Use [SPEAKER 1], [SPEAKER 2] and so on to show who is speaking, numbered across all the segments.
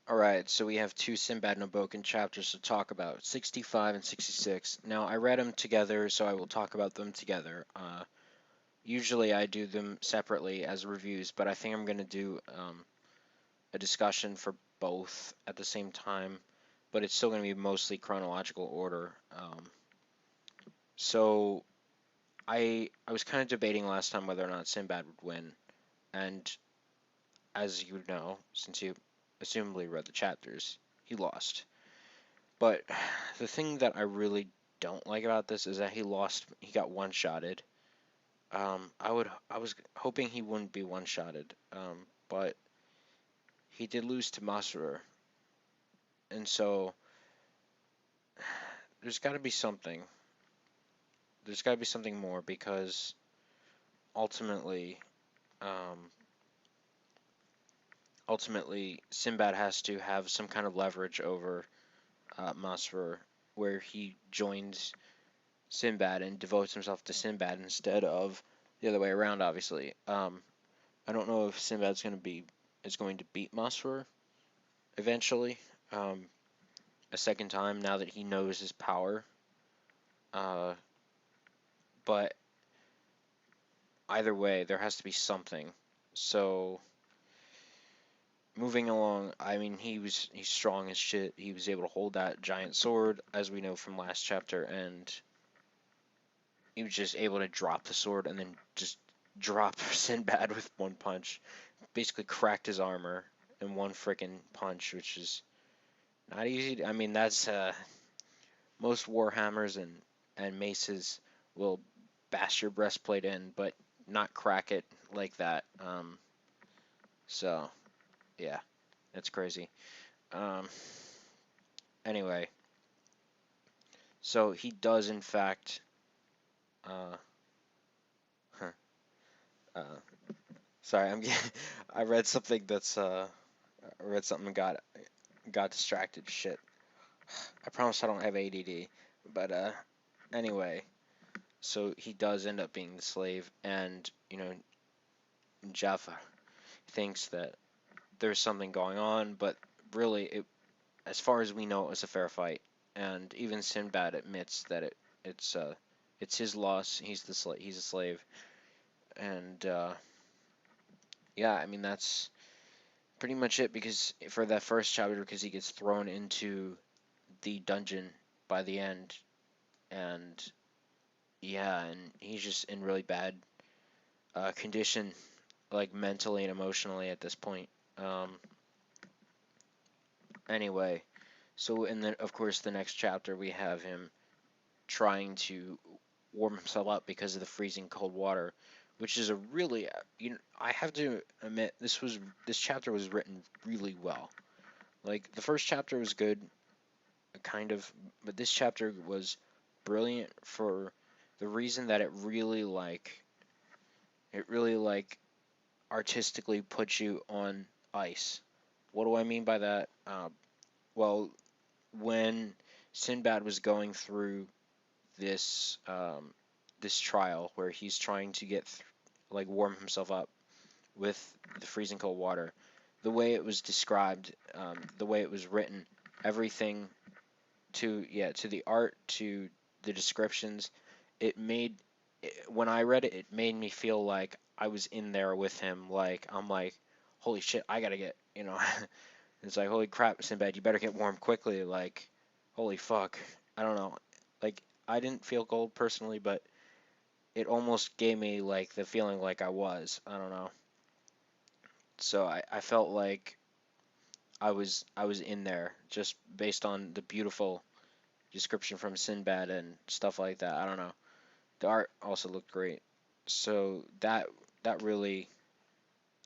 [SPEAKER 1] Alright, so we have two Sinbad and Nabokan chapters to talk about, 65 and 66. Now, I read them together, so I will talk about them together. Usually I do them separately as reviews, but I think I'm going to do a discussion for both at the same time, but it's still going to be mostly chronological order. So, I was kind of debating last time whether or not Sinbad would win, and as you know, since you assumably read the chapters, he lost. But the thing that I really don't like about this is that he lost. He got one-shotted. I was hoping he wouldn't be one-shotted. But he did lose to Masrur, and so there's got to be something. There's got to be something more because ultimately, um, ultimately, Sinbad has to have some kind of leverage over Masrur, where he joins Sinbad and devotes himself to Sinbad instead of the other way around. Obviously, I don't know if Sinbad's going to beat Masrur eventually, um, a second time now that he knows his power. Uh, but either way, there has to be something. So moving along, I mean, he's strong as shit. He was able to hold that giant sword, as we know from last chapter, and he was just able to drop the sword and then just drop Sinbad with one punch. Basically cracked his armor in one freaking punch, which is not easy. I mean, that's most warhammers and maces will bash your breastplate in, but not crack it like that. So yeah, that's crazy. Um, anyway, so he does in fact. Uh, huh, uh, sorry, I read something that's I read something and got distracted. Shit. I promise I don't have ADD. But anyway, so he does end up being the slave, and Jaffa thinks that there's something going on, but really, as far as we know, it was a fair fight, and even Sinbad admits that it's his loss. He's a slave, and yeah, I mean that's pretty much it. Because for that first chapter, because he gets thrown into the dungeon by the end, and yeah, and he's just in really bad condition, like mentally and emotionally at this point. Um, anyway, so and then of course the next chapter we have him trying to warm himself up because of the freezing cold water, which is a really I have to admit this chapter was written really well. Like the first chapter was good, kind of, but this chapter was brilliant for the reason that it really like artistically puts you on ice. What do I mean by that? Well, when Sinbad was going through this this trial where he's trying to like warm himself up with the freezing cold water, the way it was described, the way it was written, everything to the art, to the descriptions, it made when I read it, it made me feel like I was in there with him. Like I'm like, holy shit, I gotta get. It's like, holy crap, Sinbad, you better get warm quickly. Like, holy fuck, I don't know. Like I didn't feel cold personally, but it almost gave me like the feeling like I was. I don't know. So I felt like I was in there just based on the beautiful description from Sinbad and stuff like that. I don't know. The art also looked great. So that really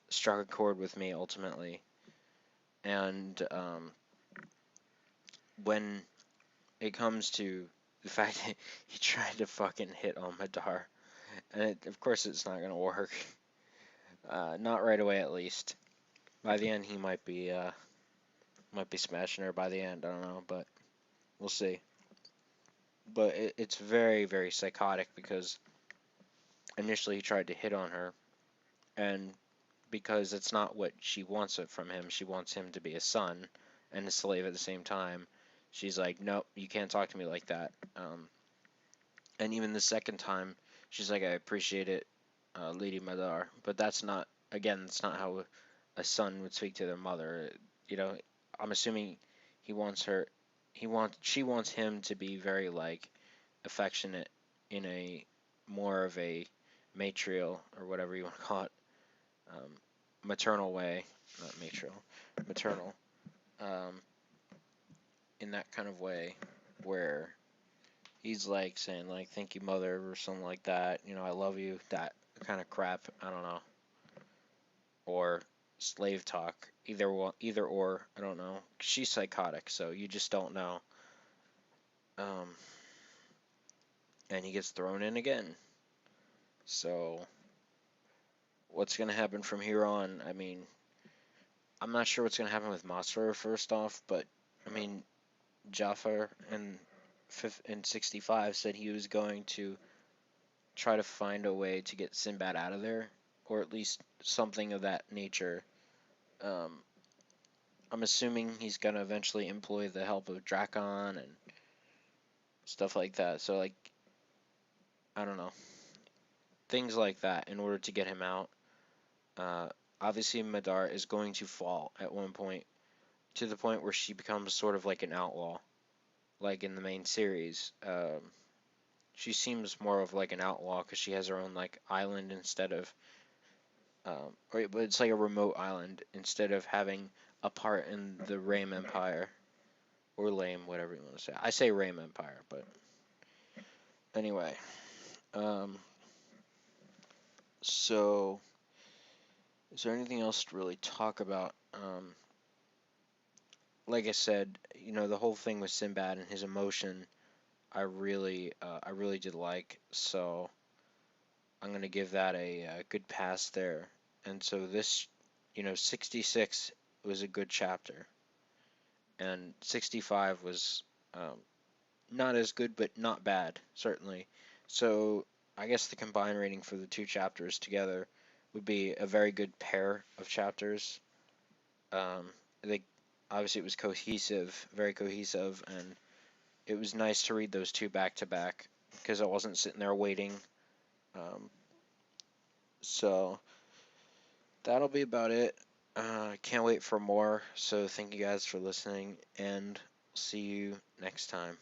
[SPEAKER 1] struck a chord with me ultimately. And when it comes to the fact that he tried to fucking hit on Madar, and of course it's not gonna work. Not right away, at least. By the end, he might be smashing her by the end. I don't know, but we'll see. But it's very, very psychotic because initially he tried to hit on her, and because it's not what she wants it from him, she wants him to be a son. and a slave at the same time. She's like, nope, you can't talk to me like that. And even the second time, she's like, I appreciate it, Lady Madar, but that's not, again, that's not how a son would speak to their mother. You know, I'm assuming he wants her, she wants him to be very like affectionate in a more of a matrial or whatever you want to call it, um, maternal way, not matrial, maternal, um, in that kind of way where he's like saying like thank you mother or something like that, you know, I love you, that kind of crap, I don't know, or slave talk, either or, I don't know. She's psychotic, so you just don't know. Um, and he gets thrown in again. So what's gonna happen from here on? I mean, I'm not sure what's gonna happen with Masrur first off, but I mean, Jafar in 65 said he was going to try to find a way to get Sinbad out of there, or at least something of that nature. Um, I'm assuming he's gonna eventually employ the help of Drakon and stuff like that. So like, I don't know, things like that in order to get him out. Uh, Obviously, Madar is going to fall at one point to the point where she becomes sort of like an outlaw, like in the main series. She seems more of like an outlaw because she has her own like island instead of, but it's like a remote island instead of having a part in the Rame Empire or Lame, whatever you want to say. I say Rame Empire, but anyway. Um, so is there anything else to really talk about? Like I said, you know, the whole thing with Sinbad and his emotion, I really did like. So I'm gonna give that a good pass there. And so this, you know, 66 was a good chapter, and 65 was um, not as good, but not bad, certainly. So I guess the combined rating for the two chapters together would be a very good pair of chapters. They obviously it was cohesive, very cohesive, and it was nice to read those two back to back because I wasn't sitting there waiting. Um, so that'll be about it. Can't wait for more. So thank you guys for listening, and see you next time.